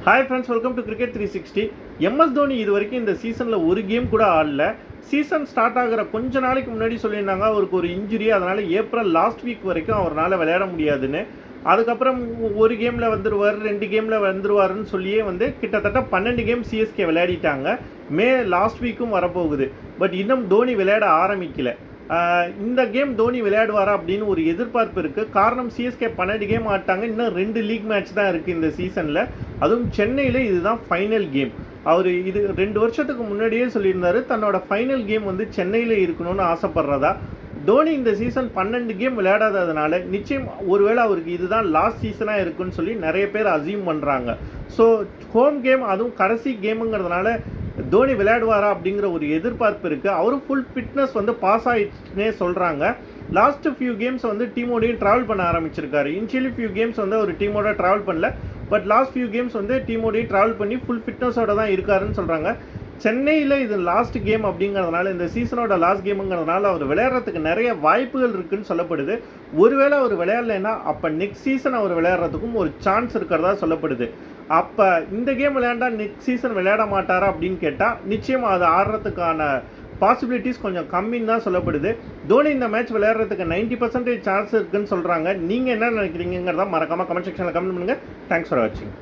Hi friends, welcome to cricket 360. MS Dhoni இது வரைக்கும் இந்த சீசனில் ஒரு கேம் கூட ஆடல. சீசன் ஸ்டார்ட் ஆகிற கொஞ்ச நாளைக்கு முன்னாடி சொல்லியிருந்தாங்க அவருக்கு ஒரு இன்ஜுரி, அதனால் ஏப்ரல் லாஸ்ட் வீக் வரைக்கும் அவரால் விளையாட முடியாதுன்னு. அதுக்கப்புறம் ஒரு கேமில் வந்துடுவார், 2 கேமில் வந்துடுவாருன்னு சொல்லியே கிட்டத்தட்ட 12 கேம் சிஎஸ்கே விளையாடிட்டாங்க. மே லாஸ்ட் வீக்கும் வரப்போகுது. பட் இன்னும் தோனி விளையாட ஆரம்பிக்கல. இந்த கேம் தோனி விளையாடுவாரா அப்படின்னு ஒரு எதிர்பார்ப்பு இருக்குது. காரணம், சிஎஸ்கே 12 கேம் ஆட்டாங்க, இன்னும் 2 லீக் மேட்ச் தான் இருக்குது இந்த சீசனில். அதுவும் சென்னையில் இதுதான் ஃபைனல் கேம். அவர் இது 2 வருஷத்துக்கு முன்னாடியே சொல்லியிருந்தார் தன்னோட ஃபைனல் கேம் சென்னையில் இருக்கணும்னு ஆசைப்படுறதா. தோனி இந்த சீசன் 12 கேம் விளையாடாததுனால நிச்சயம் ஒருவேளை அவருக்கு இதுதான் லாஸ்ட் சீசனாக இருக்குன்னு சொல்லி நிறைய பேர் அசியூம் பண்ணுறாங்க. ஸோ ஹோம் கேம், அதுவும் கடைசி கேமுங்கிறதுனால தோனி விளையாடுவாரா அப்படிங்கிற ஒரு எதிர்பார்ப்பு இருக்குது. அவரும் ஃபுல் ஃபிட்னஸ் பாஸ் ஆகிடுச்சுன்னே சொல்கிறாங்க. லாஸ்ட்டு ஃபியூ கேம்ஸ் டீமோடையும் ட்ராவல் பண்ண ஆரம்பிச்சிருக்காரு. இனிஷியலி ஃபியூ கேம்ஸ் ஒரு டீமோட ட்ராவல் பண்ணல. பட் லாஸ்ட் ஃபியூ கேம்ஸ் டீமோடையும் ட்ராவல் பண்ணி ஃபுல் ஃபிட்னஸோட தான் இருக்காருன்னு சொல்கிறாங்க. சென்னையில் இது லாஸ்ட் கேம் அப்படிங்கிறதுனால, இந்த சீசனோட லாஸ்ட் கேமுங்கிறதுனால அவர் விளையாடுறதுக்கு நிறைய வாய்ப்புகள் இருக்குதுன்னு சொல்லப்படுது. ஒருவேளை அவர் விளையாடலைன்னா அப்போ நெக்ஸ்ட் சீசன் அவர் விளையாடுறதுக்கும் ஒரு சான்ஸ் இருக்கிறதா சொல்லப்படுது. அப்போ இந்த கேம் விளையாண்டா நெக்ஸ்ட் சீசன் விளையாட மாட்டாரா அப்படின்னு கேட்டால் நிச்சயம் அது ஆடுறதுக்கான பாசிபிலிட்டிஸ் கொஞ்சம் கம்மின்னு தான் சொல்லப்படுது. தோனி இந்த மேட்ச் விளையாடுறதுக்கு 90% சான்ஸ் இருக்குன்னு சொல்கிறாங்க. நீங்கள் என்ன நினைக்கிறீங்கிறத மறக்காமல் கமெண்ட் செக்ஷனில் கமெண்ட் பண்ணுங்கள். தேங்க்ஸ் ஃபார் வாட்சிங்.